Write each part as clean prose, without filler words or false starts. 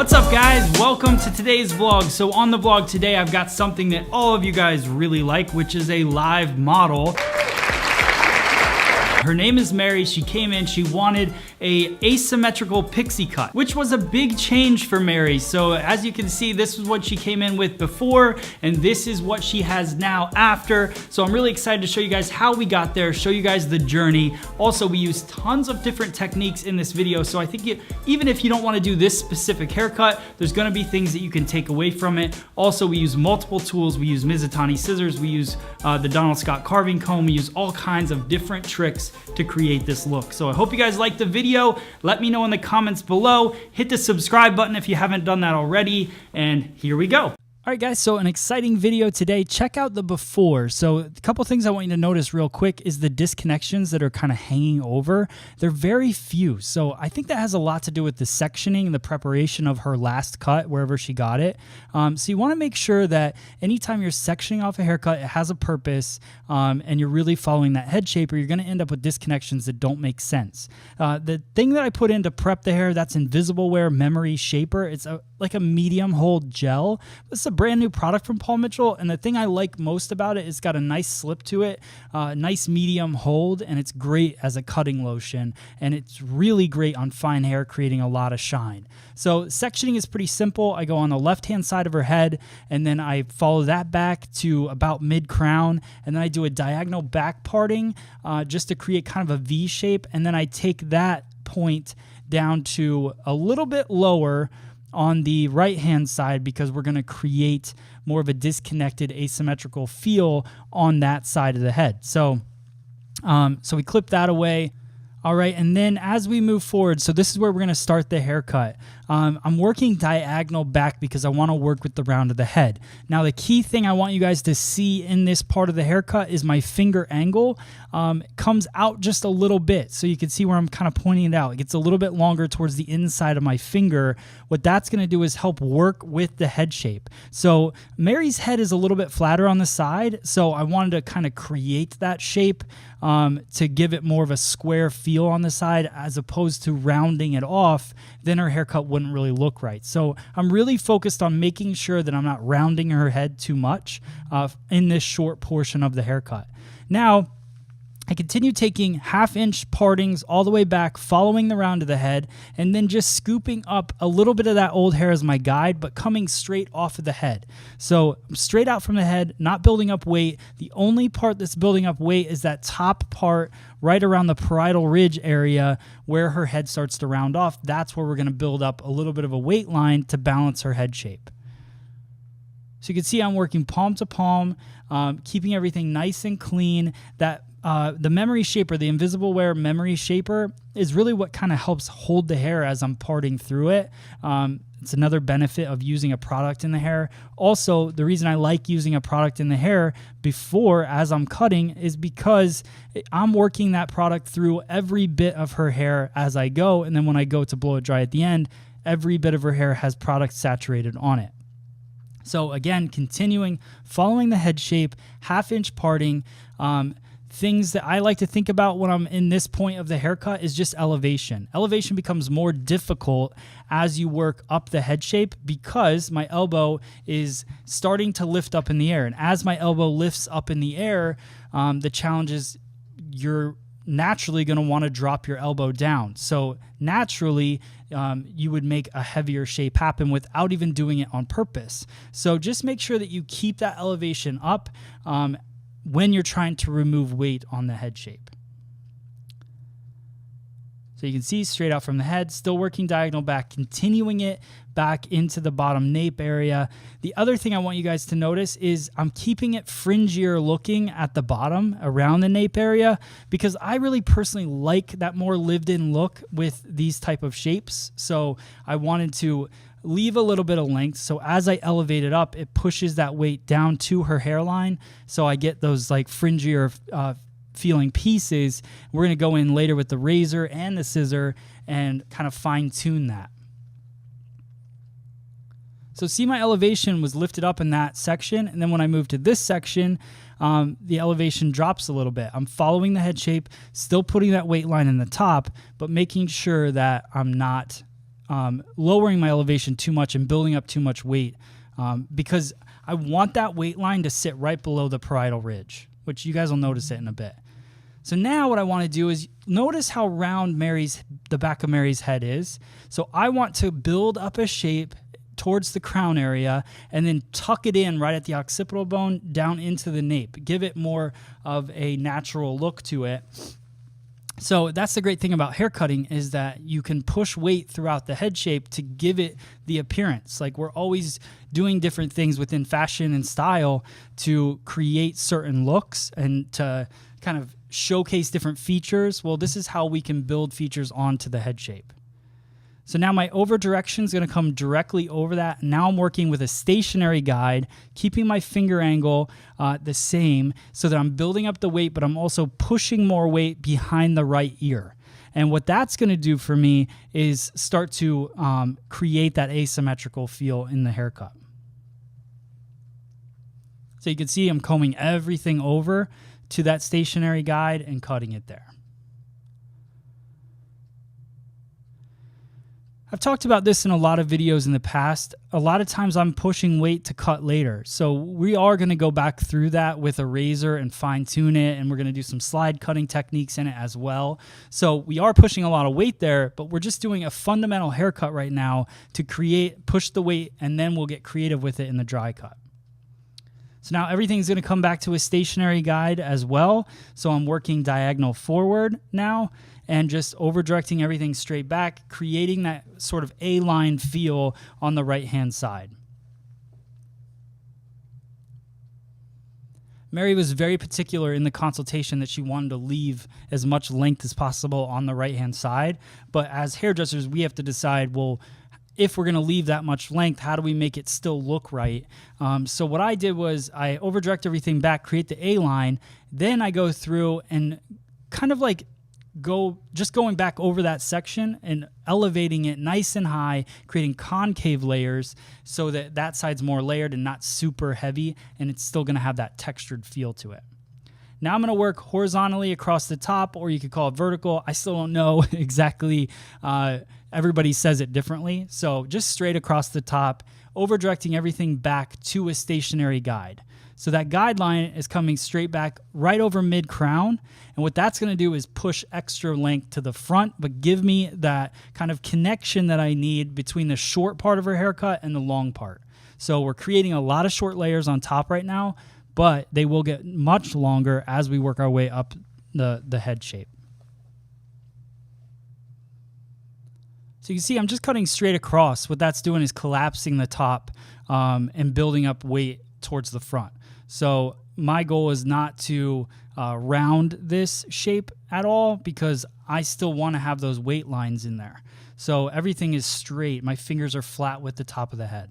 What's up guys? Welcome to today's vlog. So on the vlog today, I've got something that all of you guys really like, which is a live model. Her name is Mary. She came in, she wanted a asymmetrical pixie cut, which was a big change for Mary. So as you can see, this is what she came in with before, and this is what she has now after. So I'm really excited to show you guys how we got there, show you guys the journey. Also, we use tons of different techniques in this video. So I think even if you don't want to do this specific haircut, there's going to be things that you can take away from it. Also, we use multiple tools. We use Mizutani scissors. We use the Donald Scott carving comb. We use all kinds of different tricks to create this look. So I hope you guys liked the video. Let me know in the comments below. Hit the subscribe button if you haven't done that already. And here we go. All right guys, so an exciting video today. Check out the before. So a couple things I want you to notice real quick is the disconnections that are kind of hanging over. They're very few. So I think that has a lot to do with the sectioning and the preparation of her last cut, wherever she got it. So you want to make sure that anytime you're sectioning off a haircut, it has a purpose, and you're really following that head shape, or you're going to end up with disconnections that don't make sense. The thing that I put in to prep the hair, that's Invisible Wear Memory Shaper. It's like a medium hold gel. It's a brand new product from Paul Mitchell, and the thing I like most about it, it's got a nice slip to it, nice medium hold, and it's great as a cutting lotion, and it's really great on fine hair, creating a lot of shine. So sectioning is pretty simple. I go on the left-hand side of her head, and then I follow that back to about mid-crown, and then I do a diagonal back parting just to create kind of a V shape, and then I take that point down to a little bit lower on the right hand side, because we're going to create more of a disconnected asymmetrical feel on that side of the head. So we clip that away. All right, and then as we move forward, so this is where we're going to start the haircut. I'm working diagonal back because I want to work with the round of the head. Now, the key thing I want you guys to see in this part of the haircut is my finger angle comes out just a little bit. So you can see where I'm kind of pointing it out. It gets a little bit longer towards the inside of my finger. What that's going to do is help work with the head shape. So Mary's head is a little bit flatter on the side, so I wanted to kind of create that shape to give it more of a square feel on the side, as opposed to rounding it off. Then her haircut wouldn't really look right. So I'm really focused on making sure that I'm not rounding her head too much in this short portion of the haircut. Now, I continue taking half-inch partings all the way back, following the round of the head, and then just scooping up a little bit of that old hair as my guide, but coming straight off of the head. So straight out from the head, not building up weight. The only part that's building up weight is that top part right around the parietal ridge area where her head starts to round off. That's where we're going to build up a little bit of a weight line to balance her head shape. So you can see I'm working palm to palm, keeping everything nice and clean. That the memory shaper, the Invisible Wear Memory Shaper, is really what kind of helps hold the hair as I'm parting through it. It's another benefit of using a product in the hair. Also, the reason I like using a product in the hair before, as I'm cutting, is because I'm working that product through every bit of her hair as I go, and then when I go to blow it dry at the end, every bit of her hair has product saturated on it. So again, continuing, following the head shape, half-inch parting. Things that I like to think about when I'm in this point of the haircut is just elevation. Elevation becomes more difficult as you work up the head shape, because my elbow is starting to lift up in the air. And as my elbow lifts up in the air, the challenge is you're naturally going to want to drop your elbow down. So naturally, you would make a heavier shape happen without even doing it on purpose. So just make sure that you keep that elevation up when you're trying to remove weight on the head shape. So you can see straight out from the head, still working diagonal back, continuing it back into the bottom nape area. The other thing I want you guys to notice is I'm keeping it fringier looking at the bottom around the nape area, because I really personally like that more lived in look with these type of shapes. So I wanted to leave a little bit of length, so as I elevate it up, it pushes that weight down to her hairline, so I get those like fringier feeling pieces. We're going to go in later with the razor and the scissor and kind of fine tune that. So see, my elevation was lifted up in that section, and then when I move to this section, the elevation drops a little bit. I'm following the head shape, still putting that weight line in the top, but making sure that I'm not lowering my elevation too much and building up too much weight, because I want that weight line to sit right below the parietal ridge, which you guys will notice it in a bit. So now what I want to do is notice how round the back of Mary's head is. So I want to build up a shape towards the crown area and then tuck it in right at the occipital bone down into the nape. Give it more of a natural look to it. So that's the great thing about haircutting, is that you can push weight throughout the head shape to give it the appearance. Like, we're always doing different things within fashion and style to create certain looks and to kind of showcase different features. Well, this is how we can build features onto the head shape. So now my over direction is going to come directly over that. Now I'm working with a stationary guide, keeping my finger angle the same so that I'm building up the weight, but I'm also pushing more weight behind the right ear. And what that's going to do for me is start to create that asymmetrical feel in the haircut. So you can see I'm combing everything over to that stationary guide and cutting it there. I've talked about this in a lot of videos in the past. A lot of times I'm pushing weight to cut later. So we are going to go back through that with a razor and fine tune it. And we're going to do some slide cutting techniques in it as well. So we are pushing a lot of weight there, but we're just doing a fundamental haircut right now to push the weight, and then we'll get creative with it in the dry cut. So now everything's going to come back to a stationary guide as well. So I'm working diagonal forward now and just over directing everything straight back, creating that sort of A-line feel on the right-hand side. Mary was very particular in the consultation that she wanted to leave as much length as possible on the right-hand side. But as hairdressers, we have to decide, well, if we're going to leave that much length, how do we make it still look right? So what I did was I over-direct everything back, create the A-line, then I go through and kind of like going back over that section and elevating it nice and high, creating concave layers so that that side's more layered and not super heavy, and it's still going to have that textured feel to it. Now I'm going to work horizontally across the top, or you could call it vertical. I still don't know exactly. Everybody says it differently. So just straight across the top, over directing everything back to a stationary guide. So that guideline is coming straight back right over mid-crown. And what that's going to do is push extra length to the front, but give me that kind of connection that I need between the short part of her haircut and the long part. So we're creating a lot of short layers on top right now, but they will get much longer as we work our way up the head shape. So you can see I'm just cutting straight across. What that's doing is collapsing the top and building up weight towards the front. So my goal is not to round this shape at all, because I still want to have those weight lines in there. So everything is straight. My fingers are flat with the top of the head.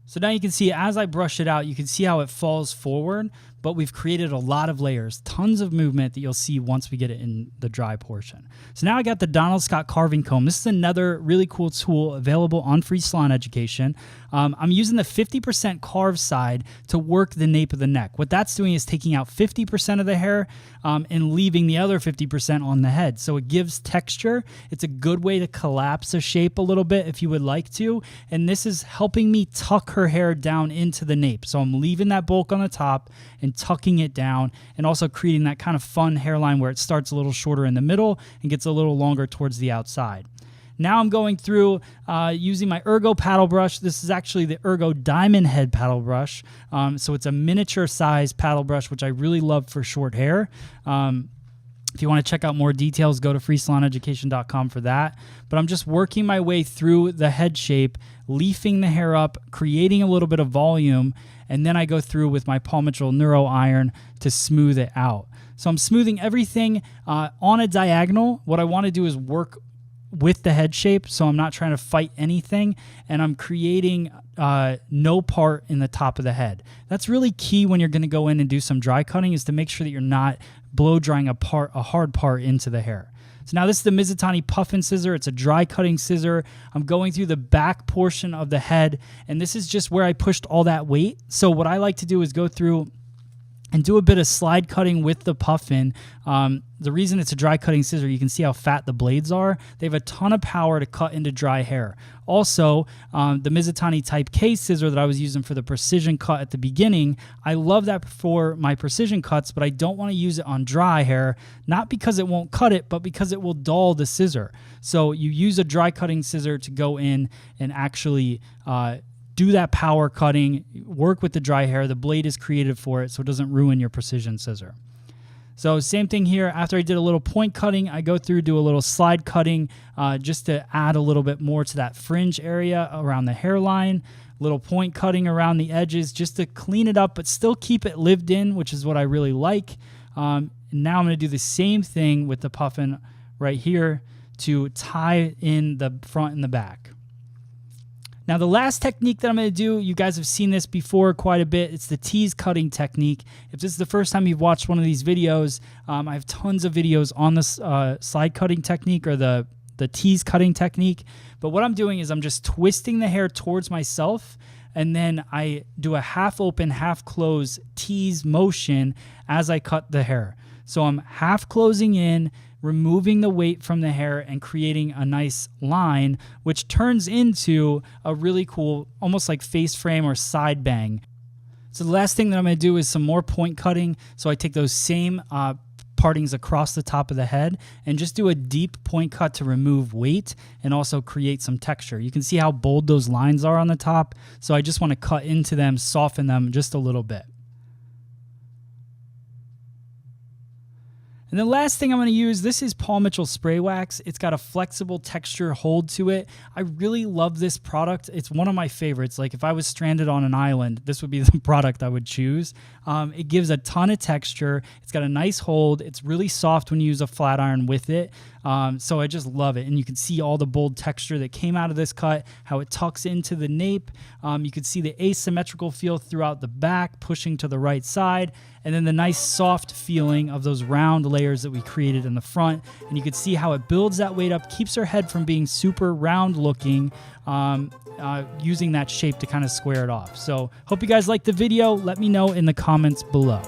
So now you can see as I brush it out, you can see how it falls forward, but we've created a lot of layers, tons of movement that you'll see once we get it in the dry portion. So now I got the Donald Scott carving comb. This is another really cool tool available on Free Salon Education. I'm using the 50% carve side to work the nape of the neck. What that's doing is taking out 50% of the hair and leaving the other 50% on the head. So it gives texture. It's a good way to collapse a shape a little bit if you would like to. And this is helping me tuck her hair down into the nape. So I'm leaving that bulk on the top and tucking it down, and also creating that kind of fun hairline where it starts a little shorter in the middle and gets a little longer towards the outside. Now I'm going through using my Ergo paddle brush. This is actually the Ergo Diamond Head paddle brush. So it's a miniature size paddle brush, which I really love for short hair. If you want to check out more details, go to freesaloneducation.com for that. But I'm just working my way through the head shape, leafing the hair up, creating a little bit of volume, and then I go through with my Paul Mitchell Neuro Iron to smooth it out. So I'm smoothing everything on a diagonal. What I want to do is work with the head shape, so I'm not trying to fight anything, and I'm creating no part in the top of the head. That's really key when you're going to go in and do some dry cutting, is to make sure that you're not blow drying a hard part into the hair. So now this is the Mizutani Puffin scissor. It's a dry cutting scissor. I'm going through the back portion of the head, and this is just where I pushed all that weight. So what I like to do is go through and do a bit of slide cutting with the puffin. The reason it's a dry cutting scissor, you can see how fat the blades are. They have a ton of power to cut into dry hair. Also, the Mizutani Type K scissor that I was using for the precision cut at the beginning, I love that for my precision cuts, but I don't want to use it on dry hair, not because it won't cut it, but because it will dull the scissor. So you use a dry cutting scissor to go in and actually do that power cutting, work with the dry hair. The blade is created for it, so it doesn't ruin your precision scissor. So same thing here. After I did a little point cutting, I go through, do a little slide cutting just to add a little bit more to that fringe area around the hairline. Little point cutting around the edges just to clean it up, but still keep it lived in, which is what I really like. Now I'm going to do the same thing with the puffin right here to tie in the front and the back. Now, the last technique that I'm going to do, you guys have seen this before quite a bit. It's the tease cutting technique. If this is the first time you've watched one of these videos, I have tons of videos on this slide cutting technique or the tease cutting technique. But what I'm doing is I'm just twisting the hair towards myself, and then I do a half open, half close tease motion as I cut the hair. So I'm half closing in, removing the weight from the hair and creating a nice line, which turns into a really cool, almost like face frame or side bang. So the last thing that I'm going to do is some more point cutting. So I take those same partings across the top of the head and just do a deep point cut to remove weight and also create some texture. You can see how bold those lines are on the top. So I just want to cut into them, soften them just a little bit. And the last thing I'm going to use, this is Paul Mitchell Spray Wax. It's got a flexible texture hold to it. I really love this product. It's one of my favorites. Like if I was stranded on an island, this would be the product I would choose. It gives a ton of texture. It's got a nice hold. It's really soft when you use a flat iron with it. So I just love it. And you can see all the bold texture that came out of this cut, how it tucks into the nape. You can see the asymmetrical feel throughout the back, pushing to the right side. And then the nice soft feeling of those round layers that we created in the front. And you can see how it builds that weight up, keeps her head from being super round looking, using that shape to kind of square it off. So hope you guys liked the video. Let me know in the comments below.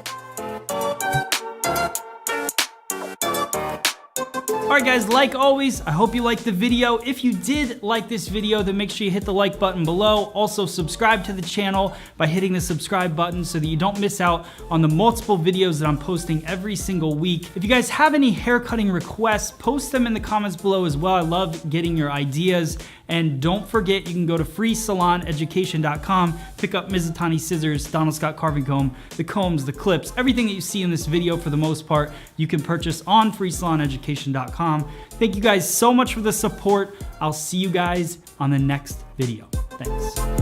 Alright guys, like always, I hope you liked the video. If you did like this video, then make sure you hit the like button below. Also subscribe to the channel by hitting the subscribe button so that you don't miss out on the multiple videos that I'm posting every single week. If you guys have any hair cutting requests, post them in the comments below as well. I love getting your ideas. And don't forget, you can go to freesaloneducation.com, pick up Mizutani scissors, Donald Scott carving comb, the combs, the clips, everything that you see in this video for the most part, you can purchase on freesaloneducation.com. Thank you guys so much for the support. I'll see you guys on the next video. Thanks.